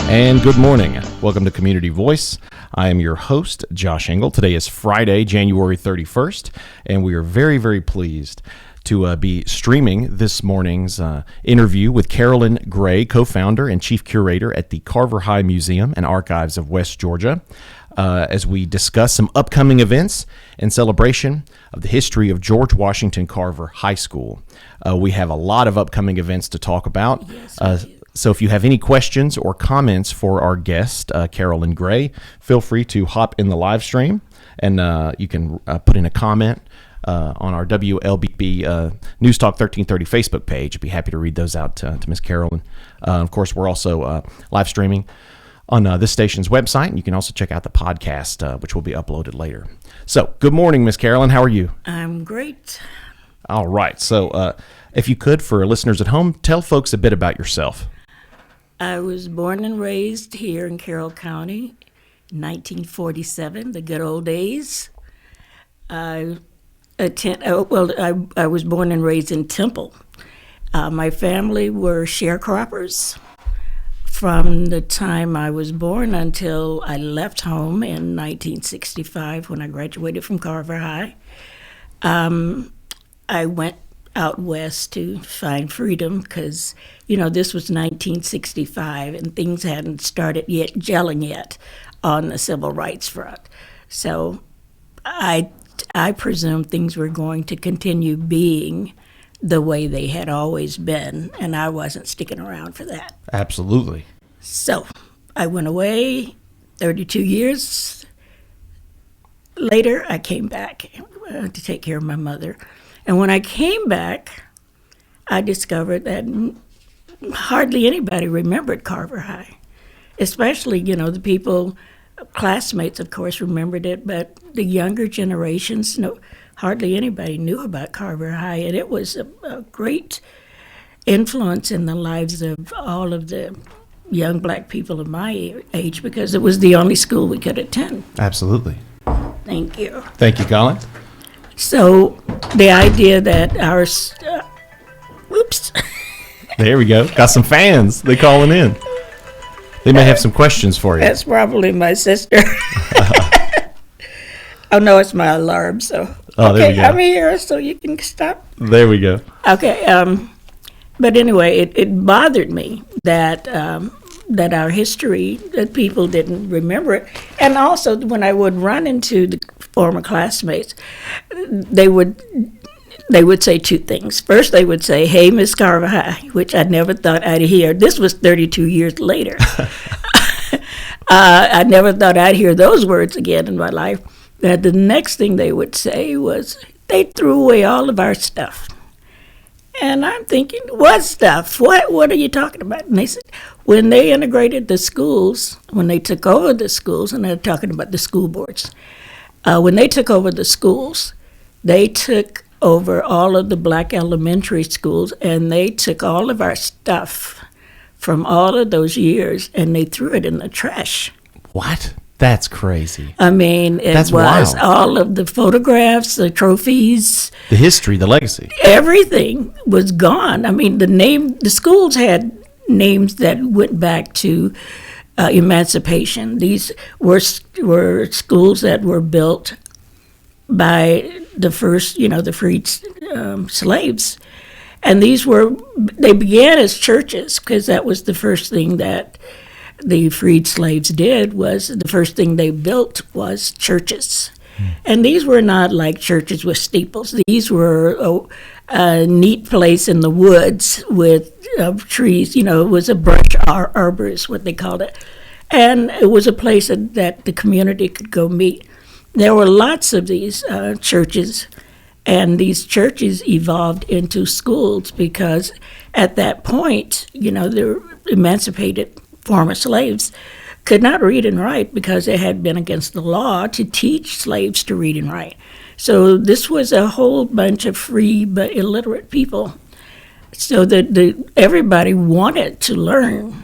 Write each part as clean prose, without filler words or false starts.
And good morning. Welcome to Community Voice. I am your host, Josh Engel. Today is Friday, January 31st, and we are very, very pleased to be streaming this morning's interview with Carolyn Gray, co-founder and chief curator at the Carver High Museum and Archives of West Georgia, as we discuss some upcoming events in celebration of the history of George Washington Carver High School. We have a lot of upcoming events to talk about. Yes, so if you have any questions or comments for our guest, Carolyn Gray, feel free to hop in the live stream, and you can put in a comment on our WLBB News Talk 1330 Facebook page. I'd be happy to read those out to Miss Carolyn. Of course, we're also live streaming on this station's website, and you can also check out the podcast, which will be uploaded later. So, good morning, Miss Carolyn. How are you? I'm great. All right. So, if you could, for listeners at home, tell folks a bit about yourself. I was born and raised here in Carroll County, 1947, the good old days. I was born and raised in Temple. My family were sharecroppers from the time I was born until I left home in 1965 when I graduated from Carver High. I went out west to find freedom because, this was 1965 and things hadn't started yet gelling yet on the civil rights front. So I presumed things were going to continue being the way they had always been, and I wasn't sticking around for that. Absolutely. So I went away. 32 years later, I came back to take care of my mother. And when I came back, I discovered that hardly anybody remembered Carver High, especially, the people, classmates, of course, remembered it, but the younger generations, hardly anybody knew about Carver High, and it was a great influence in the lives of all of the young black people of my age because it was the only school we could attend. Absolutely. Thank you. Thank you, Colin. So the idea that our, oops. There we go. Got some fans. They calling in. They may have some questions for you. That's probably my sister. Oh, no, it's my alarm. So, there we go. I'm here, so you can stop. There we go. Okay. But anyway, it bothered me that our history, that people didn't remember it. And also, when I would run into the former classmates, they would say two things. First, they would say, "Hey, Miss Carver High," which I never thought I'd hear. This was 32 years later. I never thought I'd hear those words again in my life. That the next thing they would say was, they threw away all of our stuff. And I'm thinking, what stuff? What are you talking about? And they said, when they integrated the schools, when they took over the schools, and they're talking about the school boards, when they took over the schools, they took over all of the black elementary schools, and they took all of our stuff from all of those years, and they threw it in the trash. What? That's crazy. I mean, That's was wild. All of the photographs, the trophies. The history, the legacy. Everything was gone. I mean, the schools had names that went back to emancipation. These were schools that were built by the first, the freed slaves. And they began as churches because that was the first thing that the freed slaves did. Was the first thing they built was churches. And these were not like churches with steeples. These were a neat place in the woods with trees. It was a brush arbor is what they called it. And it was a place that the community could go meet. There were lots of these churches, and these churches evolved into schools because at that point, the emancipated former slaves could not read and write because it had been against the law to teach slaves to read and write. So this was a whole bunch of free but illiterate people. So that everybody wanted to learn.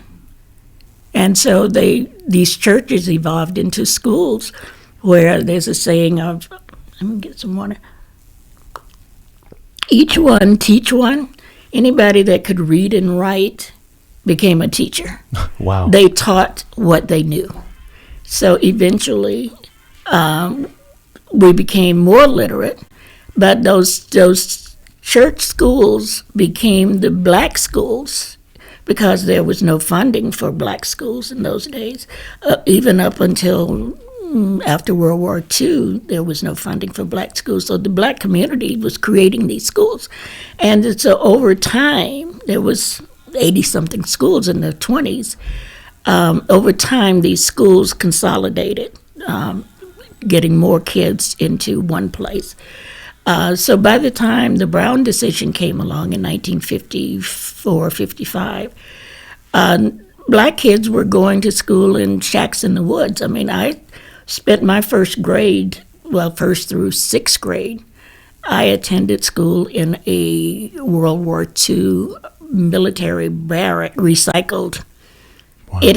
And so these churches evolved into schools where there's a saying of, let me get some water, each one teach one. Anybody that could read and write became a teacher. Wow. They taught what they knew. So eventually, we became more literate, but those church schools became the black schools because there was no funding for black schools in those days. Even up until after World War II, there was no funding for black schools. So the black community was creating these schools. And so over time, there was 80-something schools in the 20s. Over time, these schools consolidated, getting more kids into one place. So by the time the Brown decision came along in 1954, 55, black kids were going to school in shacks in the woods. I mean, I spent my first through sixth grade, I attended school in a World War II military barrack, recycled. Wow. It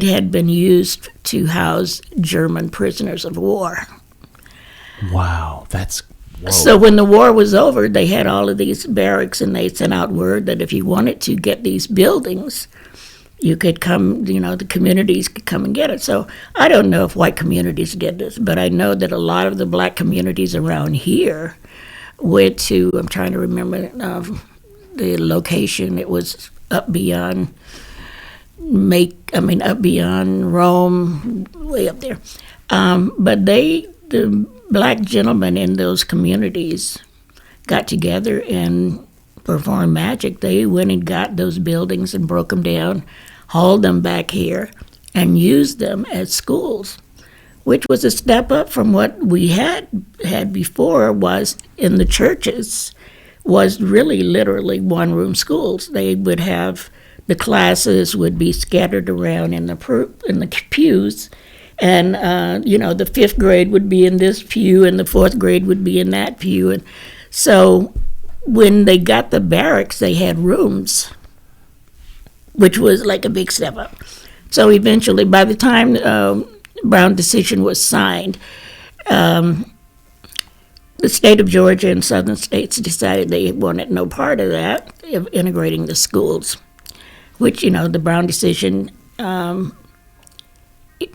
had been used to house German prisoners of war. Wow, whoa. So when the war was over, they had all of these barracks, and they sent out word that if you wanted to get these buildings, you could come, the communities could come and get it. So I don't know if white communities did this, but I know that a lot of the black communities around here went to, I'm trying to remember the location, it was up beyond Rome, way up there. But the black gentlemen in those communities got together and performed magic. They went and got those buildings and broke them down, hauled them back here, and used them as schools, which was a step up from what we had before. Was in the churches, was really literally one-room schools. They would have, the classes would be scattered around in the pews, and the fifth grade would be in this pew, and the fourth grade would be in that pew. And so when they got the barracks, they had rooms, which was like a big step up. So eventually, by the time Brown decision was signed, the state of Georgia and southern states decided they wanted no part of that, of integrating the schools, which, the Brown decision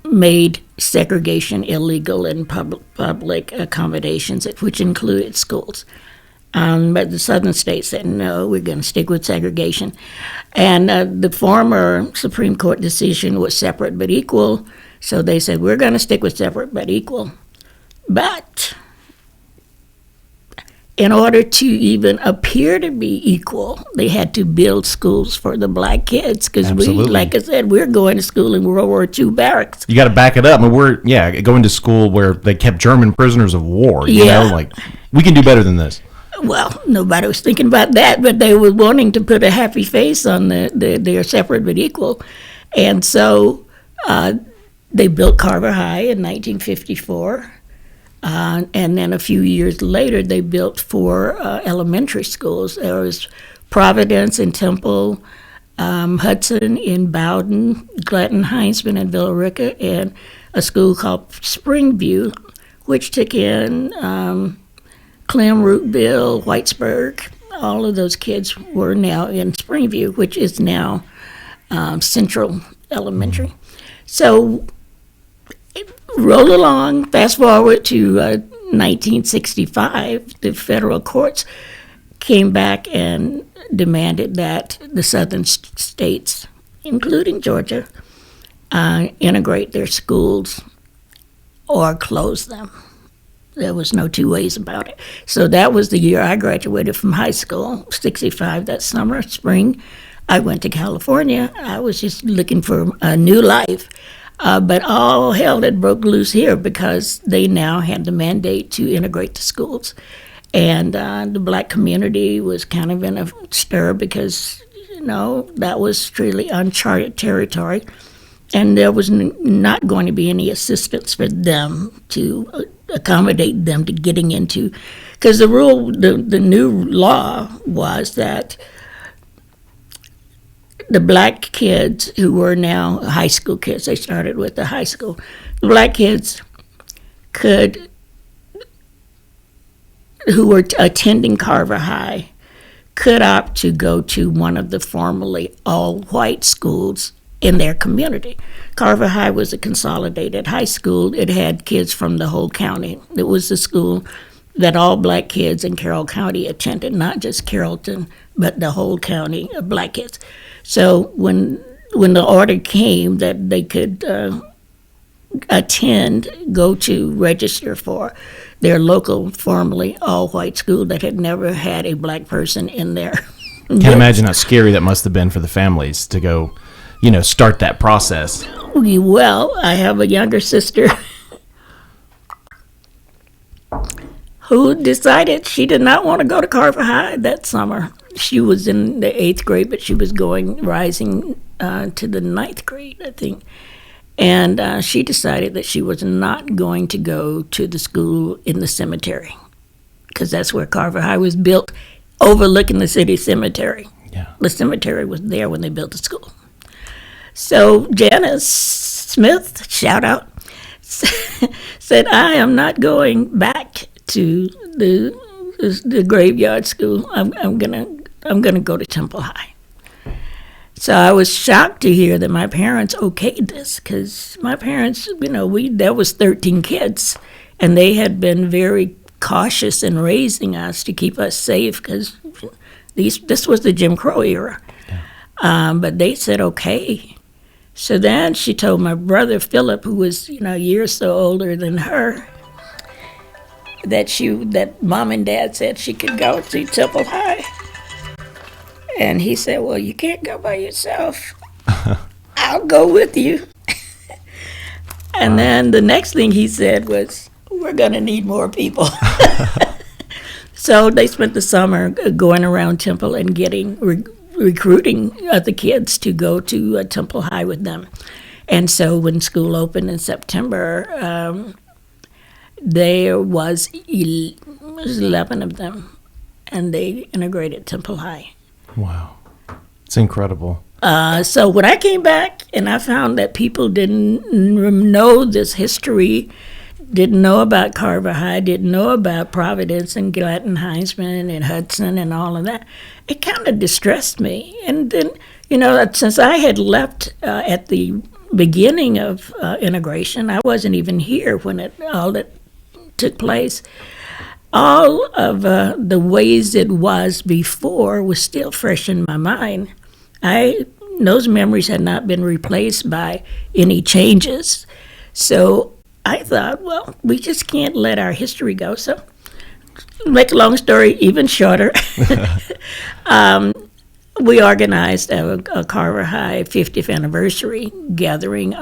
made segregation illegal in public accommodations, which included schools. But the southern states said, no, we're going to stick with segregation. And the former Supreme Court decision was separate but equal, so they said, we're going to stick with separate but equal. But in order to even appear to be equal, they had to build schools for the black kids, because we, like I said, we're going to school in World War II barracks. You got to back it up. I mean, we're going to school where they kept German prisoners of war. You know, like, we can do better than this. Well, nobody was thinking about that, but they were wanting to put a happy face on their separate but equal. And so they built Carver High in 1954. And then a few years later, they built 4 elementary schools. There was Providence in Temple, Hudson in Bowden, Gladden Heinsman in Villa Rica, and a school called Springview, which took in Clem, Rootville, Whitesburg. All of those kids were now in Springview, which is now Central Elementary. So roll along, fast forward to 1965, the federal courts came back and demanded that the southern states, including Georgia, integrate their schools or close them. There was no two ways about it. So that was the year I graduated from high school, 65, that summer, spring. I went to California. I was just looking for a new life. But all hell had broke loose here because they now had the mandate to integrate the schools. And the black community was kind of in a stir because, that was truly uncharted territory. And there was not going to be any assistance for them to accommodate them to getting into, because the new law was that the black kids who were now high school kids, they started with the high school, the black kids who were attending Carver High, could opt to go to one of the formerly all-white schools in their community. Carver High was a consolidated high school. It had kids from the whole county. It was the school that all black kids in Carroll County attended, not just Carrollton, but the whole county of black kids. So when the order came that they could go to register for their local, formerly all-white school that had never had a black person in there. Can't imagine how scary that must have been for the families to go, start that process. Well, I have a younger sister who decided she did not want to go to Carver High that summer. She was in the 8th grade, but she was rising to the 9th grade, I think. And she decided that she was not going to go to the school in the cemetery, because that's where Carver High was built, overlooking the city cemetery. Yeah. The cemetery was there when they built the school. So Janice Smith, shout out, said, I am not going back to the graveyard school. I'm gonna go to Temple High. So I was shocked to hear that my parents okayed this, because my parents, there was 13 kids, and they had been very cautious in raising us to keep us safe, because this was the Jim Crow era. Yeah. But they said okay. So then she told my brother Philip, who was a year or so older than her, that mom and dad said she could go to Temple High. And he said, well, you can't go by yourself. I'll go with you. And then the next thing he said was, we're going to need more people. So they spent the summer going around Temple and recruiting other kids to go to Temple High with them. And so when school opened in September, there was 11 of them, and they integrated Temple High. Wow. It's incredible. So when I came back and I found that people didn't know this history, didn't know about Carver High, didn't know about Providence and Gladden Heisman and Hudson and all of that, it kind of distressed me. And then, since I had left at the beginning of integration, I wasn't even here when all that took place. All of the ways it was before was still fresh in my mind. Those memories had not been replaced by any changes. So I thought, well, we just can't let our history go. So, make a long story even shorter, we organized a Carver High 50th anniversary gathering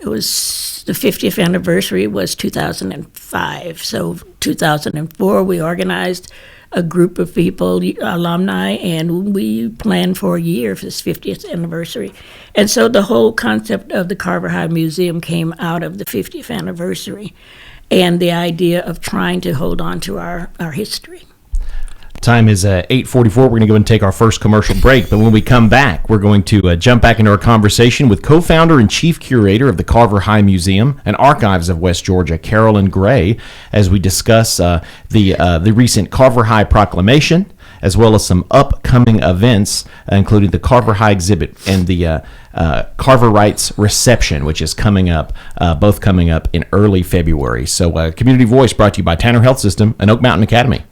it was the 50th anniversary was 2005. So 2004, we organized a group of people, alumni, and we planned for a year for this 50th anniversary. And so the whole concept of the Carver High Museum came out of the 50th anniversary and the idea of trying to hold on to our history. Time is 8:44. We're going to go and take our first commercial break, but when we come back, we're going to jump back into our conversation with co-founder and chief curator of the Carver High Museum and Archives of West Georgia, Carolyn Gray, as we discuss the recent Carver High proclamation, as well as some upcoming events, including the Carver High exhibit and the Carver Rights reception, which is coming up, both coming up in early February. So Community Voice brought to you by Tanner Health System and Oak Mountain Academy.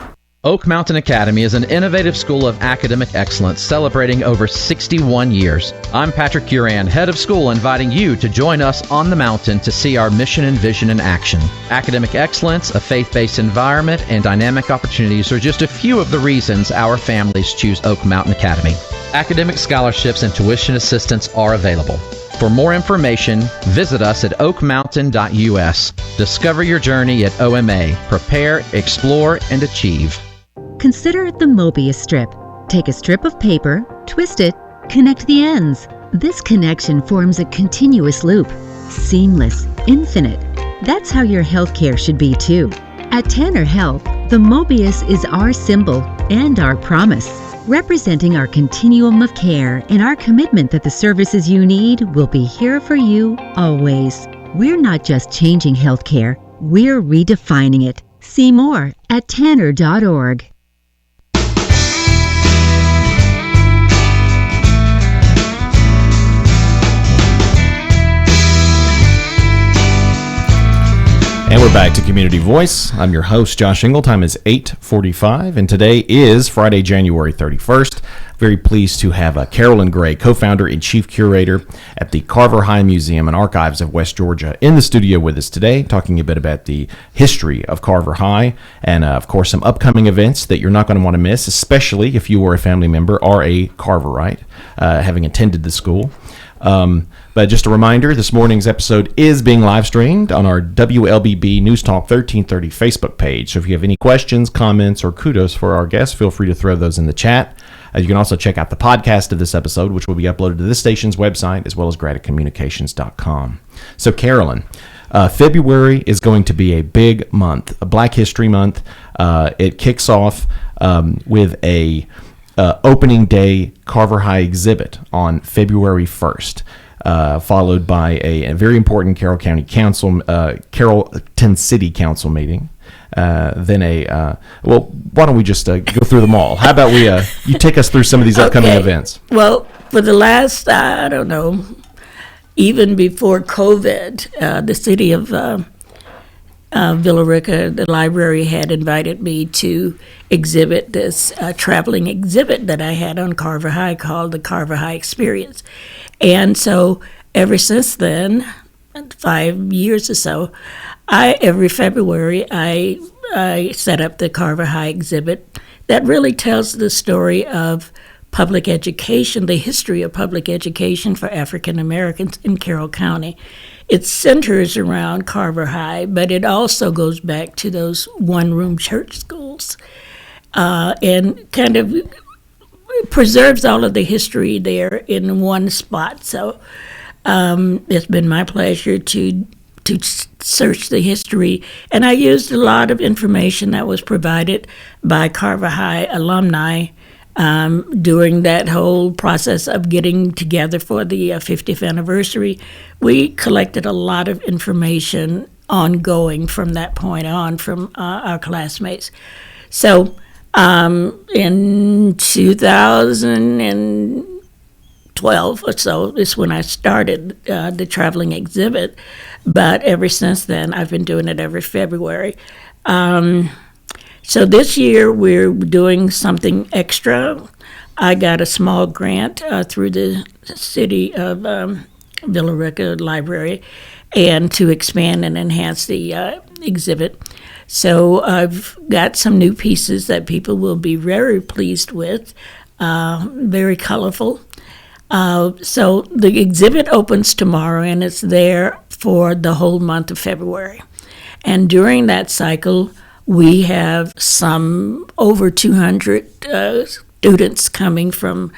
Oak Mountain Academy is an innovative school of academic excellence celebrating over 61 years. I'm Patrick Uran, head of school, inviting you to join us on the mountain to see our mission and vision in action. Academic excellence, a faith-based environment, and dynamic opportunities are just a few of the reasons our families choose Oak Mountain Academy. Academic scholarships and tuition assistance are available. For more information, visit us at oakmountain.us. Discover your journey at OMA. Prepare, explore, and achieve. Consider the Mobius strip. Take a strip of paper, twist it, connect the ends. This connection forms a continuous loop. Seamless, infinite. That's how your healthcare should be too. At Tanner Health, the Mobius is our symbol and our promise, representing our continuum of care and our commitment that the services you need will be here for you always. We're not just changing healthcare, we're redefining it. See more at tanner.org. We're back to Community Voice. I'm your host, Josh Engel. Time is 8:45, and today is Friday, January 31st. Very pleased to have Carolyn Gray, co-founder and chief curator at the Carver High Museum and Archives of West Georgia, in the studio with us today, talking a bit about the history of Carver High and, of course, some upcoming events that you're not going to want to miss, especially if you or a family member are a Carverite, having attended the school. But just a reminder, this morning's episode is being live streamed on our WLBB News Talk 1330 Facebook page. So if you have any questions, comments, or kudos for our guests, feel free to throw those in the chat. You can also check out the podcast of this episode, which will be uploaded to this station's website, as well as gradicommunications.com. So Carolyn, February is going to be a big month, a Black History Month. It kicks off with a opening day Carver High exhibit on February 1st, followed by a very important Carrollton City Council meeting. Then why don't we just go through them all? How about you take us through some of these upcoming events? Well, for the last, I don't know, even before COVID, the city of Villa Rica, the library, had invited me to exhibit this traveling exhibit that I had on Carver High called the Carver High Experience. And so ever since then, 5 years or so, every February I set up the Carver High exhibit that really tells the story of public education, the history of public education for African Americans in Carroll County. It centers around Carver High, but it also goes back to those one-room church schools and kind of preserves all of the history there in one spot. So it's been my pleasure to search the history, and I used a lot of information that was provided by Carver High alumni during that whole process of getting together for the 50th anniversary. We collected a lot of information ongoing from that point on from our classmates. So in 2012 or so is when I started the traveling exhibit, but ever since then I've been doing it every February. So this year we're doing something extra. I got a small grant through the city of Villa Rica Library and to expand and enhance the exhibit. So I've got some new pieces that people will be very pleased with, very colorful. So the exhibit opens tomorrow, and it's there for the whole month of February. And during that cycle, we have some over 200 students coming from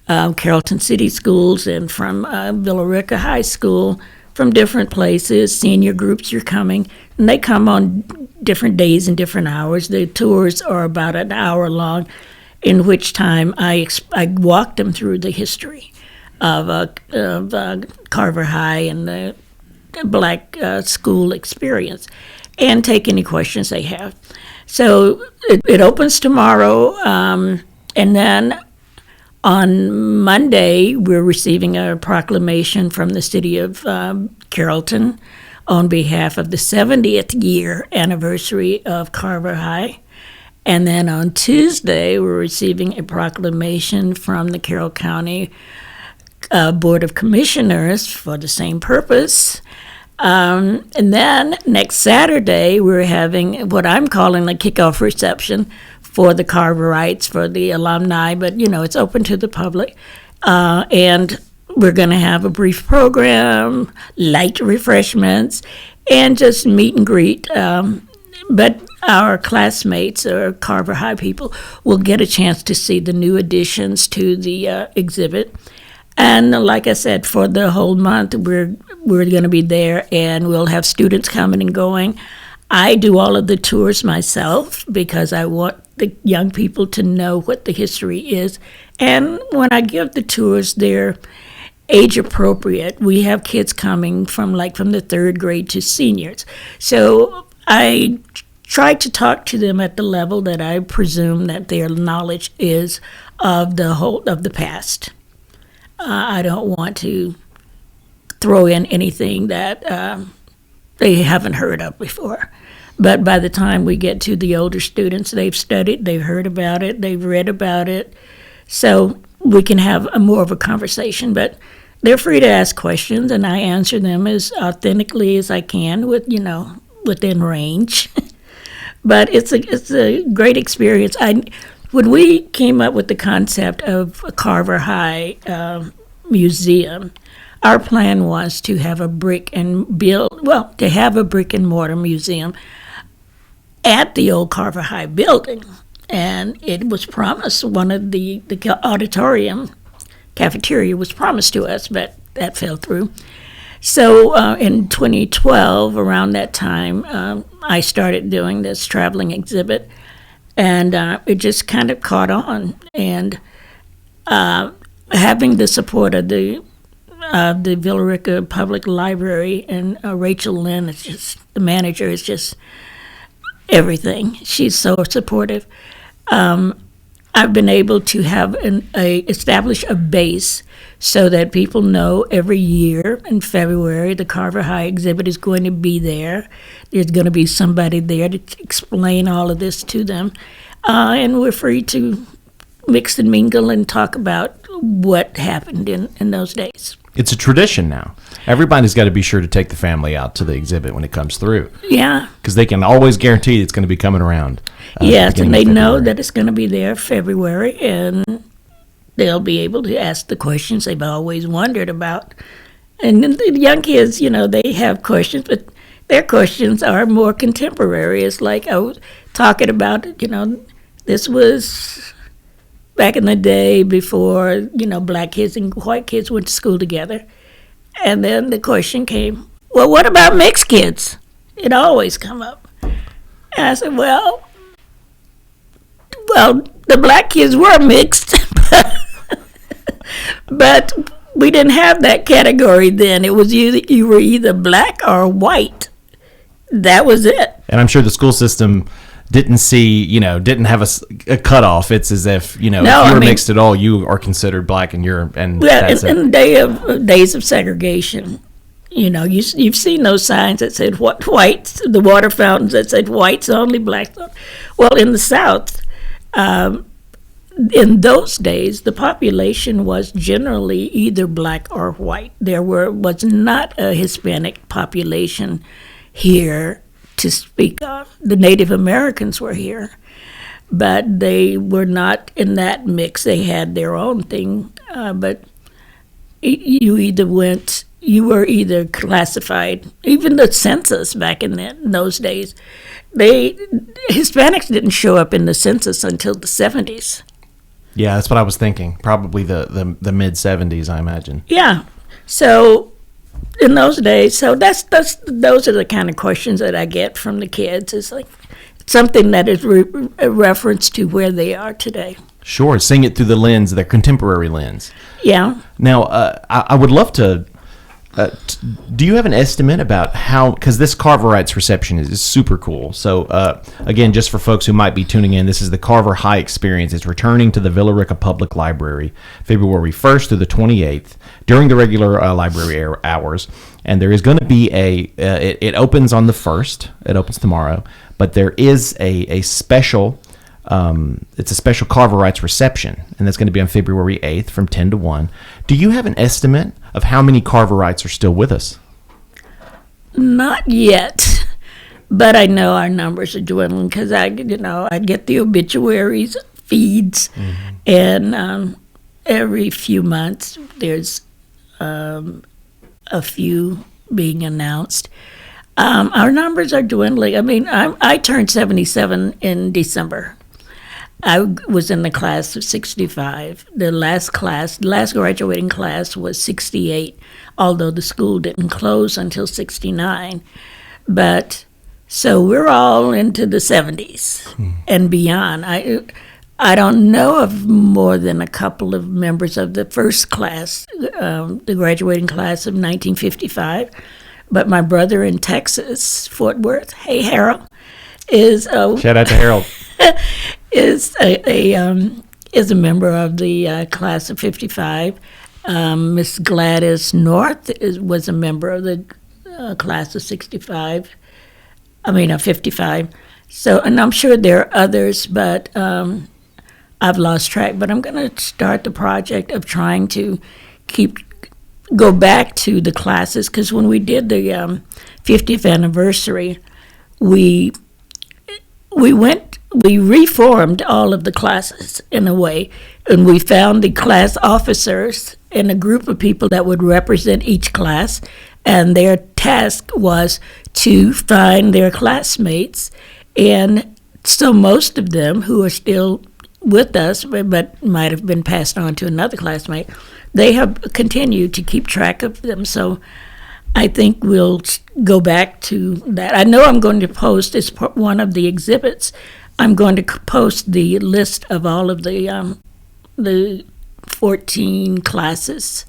Carrollton City Schools and from Villa Rica High School, from different places. Senior groups are coming, and they come on different days and different hours. The tours are about an hour long, in which time I walk them through the history of Carver High and the Black school experience, and take any questions they have. So it opens tomorrow, and then on Monday we're receiving a proclamation from the city of Carrollton on behalf of the 70th year anniversary of Carver High. And then on Tuesday we're receiving a proclamation from the Carroll County Board of Commissioners for the same purpose. And then next Saturday, we're having what I'm calling the kickoff reception for the Carverites, for the alumni, but, it's open to the public. And we're going to have a brief program, light refreshments, and just meet and greet. But our classmates or Carver High people will get a chance to see the new additions to the exhibit. And like I said, for the whole month, we're going to be there, and we'll have students coming and going. I do all of the tours myself because I want the young people to know what the history is. And when I give the tours, they're age appropriate. We have kids coming from the third grade to seniors. So I try to talk to them at the level that I presume that their knowledge is of the past. I don't want to throw in anything that they haven't heard of before. But by the time we get to the older students, they've studied, they've heard about it, they've read about it. So we can have more of a conversation. But they're free to ask questions, and I answer them as authentically as I can within range. But it's a great experience. When we came up with the concept of a Carver High museum, our plan was to have a brick and mortar museum at the old Carver High building. And it was promised, one of the auditorium cafeteria was promised to us, but that fell through. So in 2012, around that time, I started doing this traveling exhibit, and it just kind of caught on. And having the support of the Villa Rica Public Library and Rachel Lynn, the manager, is just everything. She's so supportive. I've been able to have establish a base so that people know every year in February the Carver High exhibit is going to be there. There's going to be somebody there to explain all of this to them. And we're free to mix and mingle and talk about what happened in those days. It's a tradition now. Everybody's got to be sure to take the family out to the exhibit when it comes through. Yeah. Because they can always guarantee it's going to be coming around. Yes, and they know that it's going to be there February, and they'll be able to ask the questions they've always wondered about. And then the young kids, they have questions, but their questions are more contemporary. It's like I was talking about, this was back in the day before, black kids and white kids went to school together. And then the question came, well, what about mixed kids? It always come up. And I said, well, the black kids were mixed, but we didn't have that category then. It was you were either black or white. That was it. And I'm sure the school system didn't didn't have a cutoff. It's as if, if you're mixed at all, you are considered black, and that's it. In the days of segregation, you've seen those signs that said whites, the water fountains that said whites only, blacks only. Well, in the South, in those days, the population was generally either black or white. There was not a Hispanic population here to speak of. The Native Americans were here, but they were not in that mix. They had their own thing, but you were either classified. Even the census back in those days, Hispanics didn't show up in the census until the 70s. Yeah, that's what I was thinking. Probably the mid 70s, I imagine. Yeah. So in those days, those are the kind of questions that I get from the kids. It's like something that is a reference to where they are today. Sure, seeing it through the lens, their contemporary lens. Yeah. Now, I would love to. Do you have an estimate about how? Because this Carverites reception is super cool. So, again, just for folks who might be tuning in, this is the Carver High Experience. It's returning to the Villa Rica Public Library February 1st through the 28th during the regular library hours. And there is going to be it opens on the 1st. It opens tomorrow. But there is a special. It's a special Carverites reception, and that's going to be on February 8th from 10 to 1. Do you have an estimate of how many Carverites are still with us? Not yet, but I know our numbers are dwindling because I get the obituaries feeds, and every few months there's a few being announced. Our numbers are dwindling. I mean, I turned 77 in December. I was in the class of 65. The last graduating class was 68, although the school didn't close until 69. But so we're all into the 70s and beyond. I don't know of more than a couple of members of the first class, the graduating class of 1955. But my brother in Texas, Fort Worth, hey Harold, is shout out to Harold. is a member of the class of 55. Miss Gladys North was a member of the class of 55. So, and I'm sure there are others, but I've lost track. But I'm going to start the project of trying to go back to the classes, because when we did the 50th anniversary, we reformed all of the classes in a way, and we found the class officers and a group of people that would represent each class, and their task was to find their classmates. And so most of them who are still with us, but might have been passed on to another classmate, they have continued to keep track of them. So I think we'll go back to that. I know I'm going to post, as one of the exhibits, I'm going to post the list of all of the 14 classes,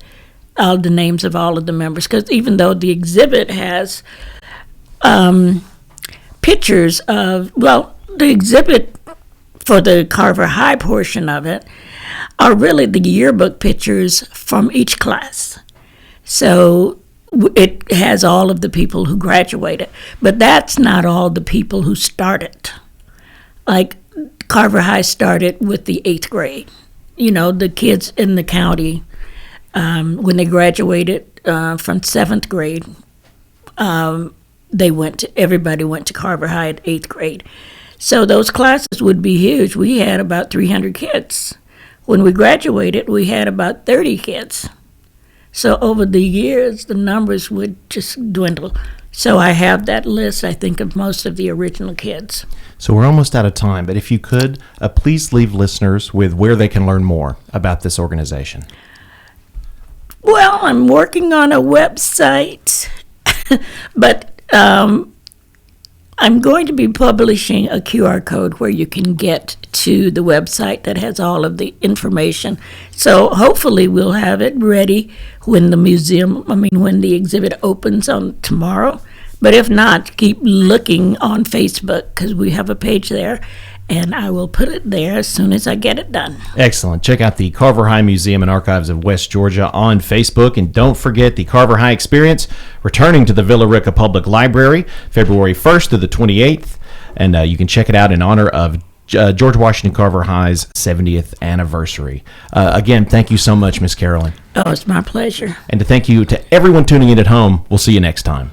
all the names of all of the members, because even though the exhibit has pictures of, well, the exhibit for the Carver High portion of it are really the yearbook pictures from each class. So it has all of the people who graduated, but that's not all the people who started. Like Carver High started with the 8th grade. You know, the kids in the county, when they graduated from 7th grade, everybody went to Carver High at 8th grade. So those classes would be huge. We had about 300 kids. When we graduated, we had about 30 kids. So over the years, the numbers would just dwindle. So I have that list, I think, of most of the original kids. So we're almost out of time, but if you could, please leave listeners with where they can learn more about this organization. Well, I'm working on a website, but I'm going to be publishing a QR code where you can get to the website that has all of the information. So hopefully we'll have it ready when when the exhibit opens on tomorrow. But if not, keep looking on Facebook, because we have a page there, and I will put it there as soon as I get it done. Excellent. Check out the Carver High Museum and Archives of West Georgia on Facebook. And don't forget the Carver High Experience, returning to the Villa Rica Public Library, February 1st to the 28th. And you can check it out in honor of George Washington Carver High's 70th anniversary. Again, thank you so much, Miss Carolyn. Oh, it's my pleasure. And to thank you to everyone tuning in at home. We'll see you next time.